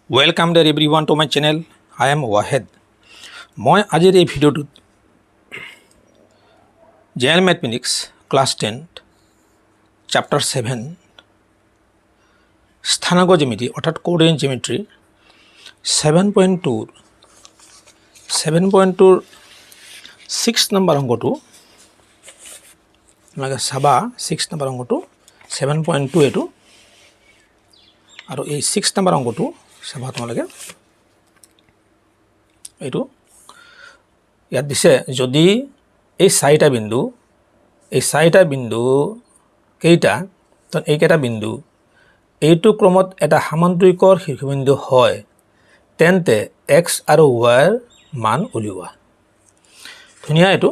Welcome there everyone to my channel. I am Wahed. মই আজিৰ এই ভিডিঅ'টোত জেনেৰেল মেথমেটিক্স ক্লাছ 10 চেপ্টাৰ 7 স্থানাংক জ্যামিতি অৰ্থাৎ কোঅৰ্ডিনেট জিঅমেট্ৰি 7.2 6 নম্বৰ অংকটো তোমালোকে চাবা 6 নম্বৰ অংকটো 7.2 এটো আৰু এই 6 নম্বৰ অংকটো চাবা তোমালোকে এইটো ইয়াত দিছে যদি এই চাৰিটা বিন্দু কেইটা তো এইকেইটা বিন্দু এইটো ক্ৰমত এটা সামান্তৰিকৰ শীৰ্ষবিন্দু হয় তেন্তে x আৰু y ৰ মান উলিওৱা ধুনিয়া এইটো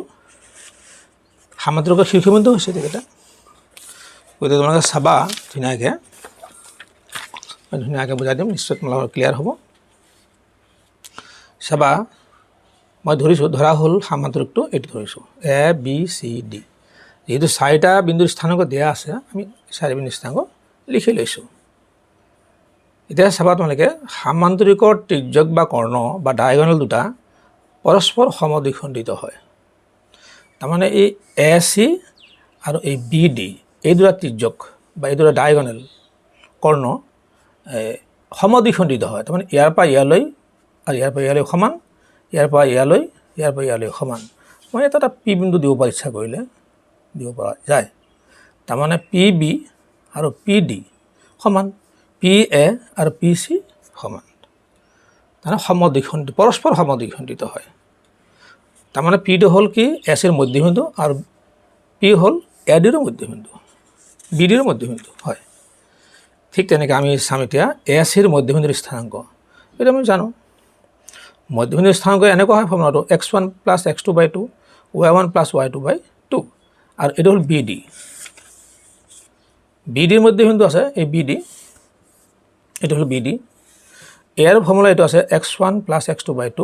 সামান্তৰিকৰ শীৰ্ষবিন্দু হৈছে এইটা গতিকে তোমালোকে চাবা ধুনিয়াকে বুজাই দিম নিশ্চয় তোমালোকৰ ক্লিয়াৰ হ'ব চাবা মই ধৰা হল সামান্তৰিকটো এইটো ধৰিছো a b c d যেহেতু চাৰিটা বিন্দুৰ স্থানাংক দিয়া আছে আমি চাৰি বিন্দুৰ স্থানাংক লিখি লৈছো এতিয়া চাবা তোমালোকে সামান্তৰিকৰ ত্ৰিজ্যক বা কৰ্ণ বা ডায়াগোনাল দুটা পৰস্পৰ সমদ্বিখণ্ডিত হয় তাৰমানে এই ac আৰু এই bd এই দুটা ত্ৰিজ্যক বা এই দুটা ডায়াগোনাল কৰ্ণ সমদ্বিখণ্ডিত হয় তাৰমানে ইয়াৰ পৰা ইয়ালৈ আৰু ইয়াৰ পৰা ইয়ালৈ সমান ইয়াৰ পৰা ইয়ালৈ সমান মই এটা পি বিন্দু দিব পাৰ ইচ্ছা কৰিলে দিব পৰা যায় তাৰমানে pb আৰু pd সমান pa আৰু pc সমান তাৰমানে সমদ্বিখণ্ডিত পৰস্পৰ সমদ্বিখণ্ডিত হয় তাৰমানে p টো হ'ল কি s এৰ মধ্যবিন্দু আৰু p হ'ল ad এৰ মধ্যবিন্দু bd এৰ মধ্যবিন্দু হয় ঠিক তেনেকৈ আমি চাম এতিয়া s এৰ মধ্যবিন্দুৰ স্থানাংক এটা আমি জানো মধ্যবিন্দুৰ স্থানাংক এনেকুৱা হয় ফৰ্মুলাটো x1 + x2/2 y1 + y2/2 আৰু এটা হ'ল bd এৰ মধ্যবিন্দু আছে এই bd এটা হ'ল bd এৰ ফৰ্মুলা এটা আছে x1 + x2/2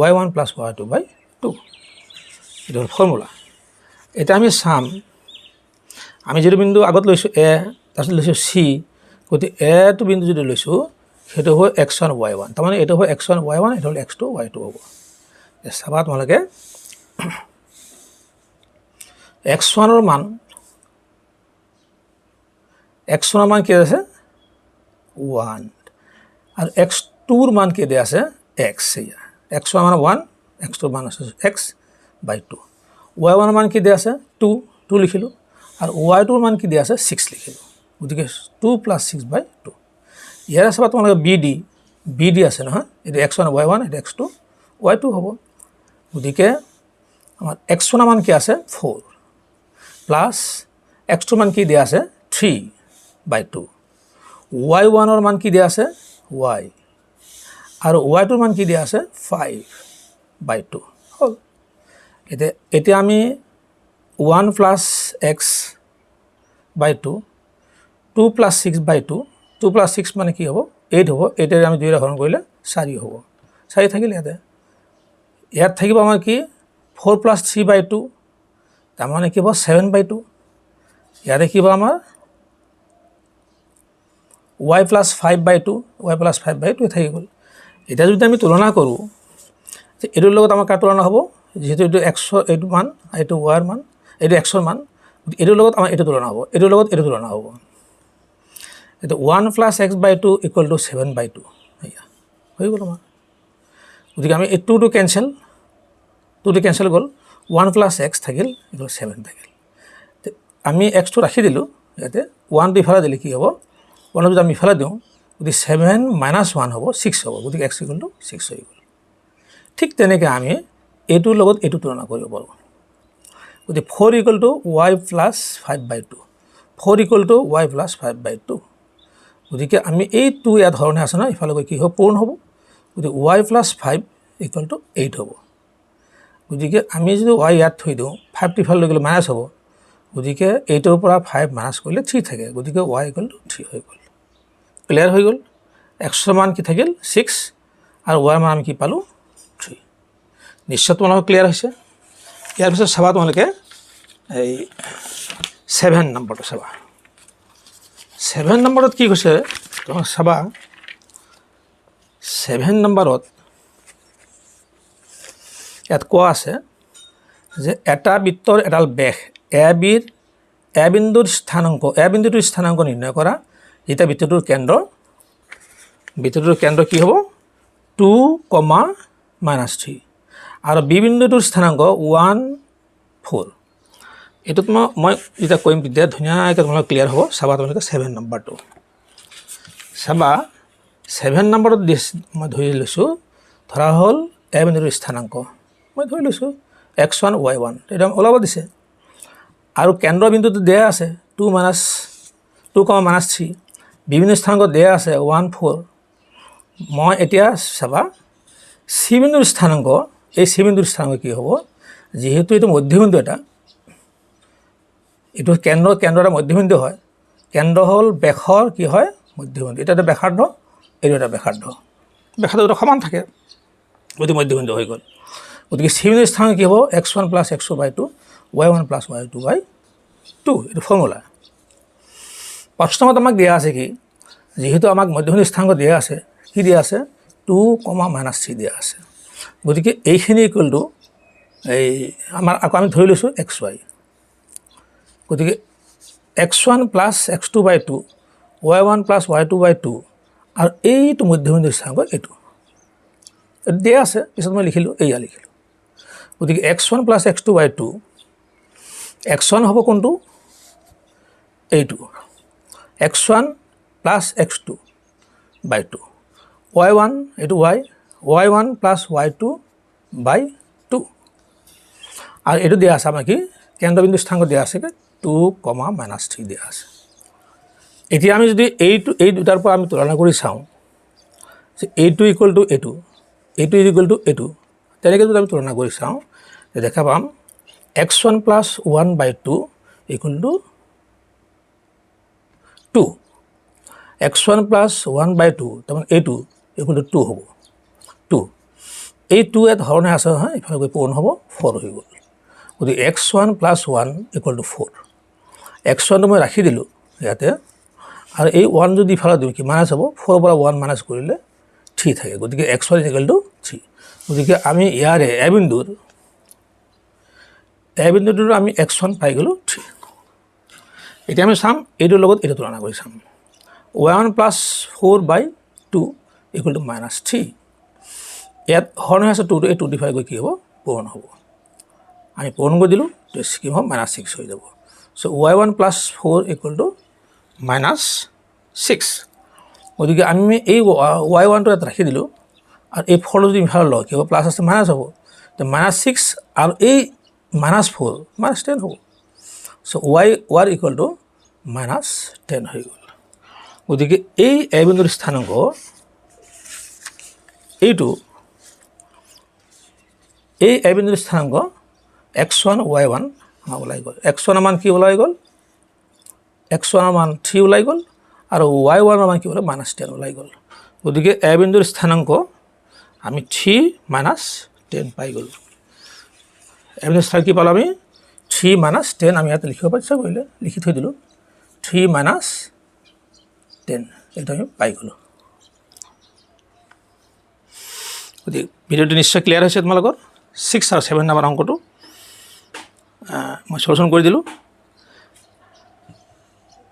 y1 + y2/2 এটা হ'ল ফৰ্মুলা এটা আমি চাম আমি যেটো বিন্দু আগত লৈছো a তাৰপিছত লৈছো c গতি a টো বিন্দু যদি লৈছো সেটো হয় x1 y1 তাৰমানে এটা হয় x1 y1 এটা হ'ল x2 y2 হ'ব চাবা তোমালোকে x1 ৰ মান কি আছে 1 আৰু x2 ৰ মান কি দিয়া আছে x x1 মান 1 x2 ৰ মান আছে x/2 y1 ৰ মান কি দিয়া আছে 2 লিখিলো আৰু y2 ৰ মান কি দিয়া আছে 6 লিখিলো গতিকে 2 + 6/2 ইয়াৰ চাবা তোমালোকে bd আছে নহয় এটা x1 y1 এটা x2 y2 হ'ব গতিকে আমাৰ x1 মান কি আছে 4 প্লাস x2 মান কি দিয়া আছে 3/2 y1 ৰ মান কি দিয়া আছে y আৰু y2 ৰ মান কি দিয়া আছে 5/2 হ'ল এতিয়া আমি 1 + x/2 2 + 6/2 2 + 6 মানে কি হ'ব 8 হ'ব 8 এর আমি 2 ৰে হৰণ কৰিলে 4 হ'ব 4 থাকিলে ইয়াত থাকিব আমাৰ কি 4 + 3/2 তাৰ মানে কি হ'ব 7/2 ইয়াতে কি হ'ব আমাৰ y + 5/2 থাকি গ'ল এটা যদি আমি তুলনা কৰো এটোৰ লগত আমাৰ কাৰ তুলনা হ'ব যেহেতু এটো x এটো মান এটো y ৰ মান এটো x ৰ মান এটোৰ লগত আমাৰ এটো তুলনা হ'ব এটোৰ লগত এটো তুলনা হ'ব এটা 1 + x/2 = 7/2 এয়া হৈ গ'ল আমাৰ গতিকে আমি এই 2 টো কেনসেল গ'ল 1 + x থাকিল এটো 7 থাকিল আমি x টো ৰাখি দিলো ইয়াতে 1 দি ফলা দিলে কি হ'ব 1 যদি আমি ফলা দিও গতি 7 - 1 হ'ব 6 হ'ব গতিকে x = 6 হৈ গ'ল ঠিক তেনেকৈ আমি এটোৰ লগত এটো তুলনা কৰিব পাৰো গতি 4 = y + 5/2 4 = y + 5/2 গতিকে আমি এই 2 ইয়াত ধৰণে আছে না ইফালে গৈ কি হ'ব পূৰ্ণ হ'ব গতিকে y + 5 = 8 হ'ব গতিকে আমি যদি y ইয়াত থৈ দিও 5 টি ফালে গ'লে মাইনাস হ'ব গতিকে 8 ৰ পৰা 5 মাইনাস কৰিলে 3 থাকে গতিকে y = 3 হৈ গ'ল ক্লিয়াৰ হৈ গ'ল x ৰ মান কি থাকিল 6 আৰু y ৰ মান আমি কি পালো 3 নিশ্চয় তোমালোকৰ ক্লিয়াৰ হৈছে ইয়াৰ পিছত চাবা তোমালোকে এই 7 নম্বৰটো চাবা 7 নম্বৰত কি কৈছে তোমাক চাবা 7 নম্বৰত ইয়াত কোৱা আছে যে এটা বৃত্তৰ এডাল বেশ এ বিন্দুৰ স্থানাংক নিৰ্ণয় কৰা যেতিয়া বৃত্তটোৰ কেন্দ্ৰ কি হ'ব 2, -3 আৰু বি বিন্দুটোৰ স্থানাংক 1, 4 এইটোত মই যেতিয়া কৰিম তেতিয়া ধুনীয়াকৈ তোমালোক ক্লিয়াৰ হ'ব চাবা তোমালোকে 7 নম্বৰটো চাবা 7 নম্বৰত মই ধৰি লৈছোঁ ধৰা হ'ল এ বিন্দুটোৰ স্থানাংক মই ধৰি লৈছোঁ x1 y1 এটা ওলাব দিছে আৰু কেন্দ্ৰ বিন্দুটো দিয়া আছে 2, -3 বিভিন্ন স্থানাংক দিয়া আছে 1, 4 মই এতিয়া চাবা চি বিন্দুৰ স্থানাংক এই চি বিন্দুৰ স্থানাংক কি হ'ব যেহেতু এইটো মধ্যবিন্দু এটা এইটো কেন্দ্ৰ এটা মধ্যবিন্দু হয় কেন্দ্ৰ হ'ল বেশৰ কি হয় মধ্যবিন্দু এটা ব্যাসাৰ্ধ এইটো এটা ব্যাসাৰ্ধ দুটা সমান থাকে গতিকে মধ্যবিন্দু হৈ গ'ল গতিকে চি বিন্দুৰ স্থানাংক কি হ'ব x1 + x2/2 y1 + y2/2 এইটো ফৰ্মুলা প্ৰশ্নত আমাক দিয়া আছে কি যেহেতু আমাক মধ্যবিন্দুৰ স্থানাংক দিয়া আছে কি দিয়া আছে 2, -3 দিয়া আছে গতিকে এইখিনি ইকুৱেল টু এই আকৌ আমি ধৰি লৈছোঁ xy গতিকে x1 + x2/2 y1 + y2/2 আৰু এইটো মধ্যবিন্দুৰ স্থানাংক এইটো দিয়া আছে পিছত মই লিখিলোঁ গতিকে x1 + x2/2 x1 হ'ব কোনটো এইটো x1 + x2/2 y1 এইটো y1 + y2/2 আৰু এইটো দিয়া আছে আমাৰ কি কেন্দ্ৰবিন্দু স্থানাংক দিয়া আছে 2, -3 দিয়া আছে এতিয়া আমি যদি এই দুটাৰ পৰা আমি তুলনা কৰি চাওঁ যে এইটো ইকুৱেল টু এইটো ইকুৱেল টু এইটো তেনেকৈ যদি আমি তুলনা কৰি চাওঁ দেখা পাম x1 + 1/2 = 2 x1 + 1/2 তাৰমানে এইটো = 2 হ'ব 2 এই 2 ইয়াত হৰণে আছে হয় ইফালে গৈ পূৰণ হ'ব 4 হৈ গ'ল গতিকে x1 + 1 = 4 x1টো মই ৰাখি দিলোঁ ইয়াতে আৰু এই 1 যদি ইফালে দিওঁ কি মাইনাছ হ'ব 4 পৰা 1 মাইনাছ কৰিলে 3 থাকে গতিকে x1 = 3 গতিকে আমি ইয়াৰে এ বিন্দুটোৰ আমি x1 পাই গ'লোঁ 3 এতিয়া আমি চাম এইটোৰ লগত এইটো তুলনা কৰি চাম y1 + 4/2 = -3 ইয়াত হৰণ হৈ আছে 2 এই 2 ডিভাইড গৈ কি হ'ব পূৰণ হ'ব আমি পূৰণ কৰি দিলোঁ তো কি হ'ব -6 হৈ যাব চ' y1 + 4 = -6 গতিকে আমি এই y1টো ইয়াত ৰাখি দিলোঁ আৰু এই 4 যদি ইফালে লওঁ কি হ'ব প্লাছ আছে মাইনাছ হ'ব তো -6 আৰু এই -4 -10 হ'ব চ' y = -10 হৈ গ'ল গতিকে এই এ বিন্দুৰ স্থানাংক এইটো এই এ বিন্দুৰ স্থানাংক x1 y1 ওলাই গ'ল x1 মান কি ওলাই গ'ল x1 মান 3 ওলাই গ'ল আৰু y1 মান কি হ'ল -10 ওলাই গ'ল গতিকে এ বিন্দুৰ স্থানাংক আমি 3 - 10 পাই গ'ল এ বিন্দুৰ স্থানাংক কি পালোঁ আমি 3 - 10 আমি ইয়াত লিখিব পাৰিছোঁ কৰিলে লিখি থৈ দিলোঁ 3 - 10 এইটো আমি পাই গ'লোঁ গতিকে ভিডিঅ'টো নিশ্চয় ক্লিয়াৰ হৈছে তোমালোকৰ 6 আৰু 7 নম্বৰ অংকটো মই সলিউশ্যন কৰি দিলোঁ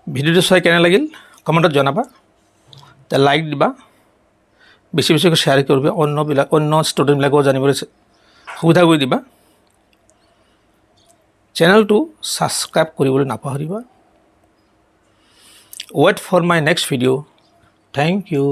ভিডিঅ'টো চাই কেনে লাগিল কমেণ্টত জনাবা লাইক দিবা বেছি বেছিকৈ শ্বেয়াৰ কৰিবা অন্য ষ্টুডেণ্টবিলাকেও জানিবলৈ সুবিধা কৰি দিবা চেনেলটো ছাবস্ক্ৰাইব কৰিবলৈ নাপাহৰিবা wait for my next video' thank U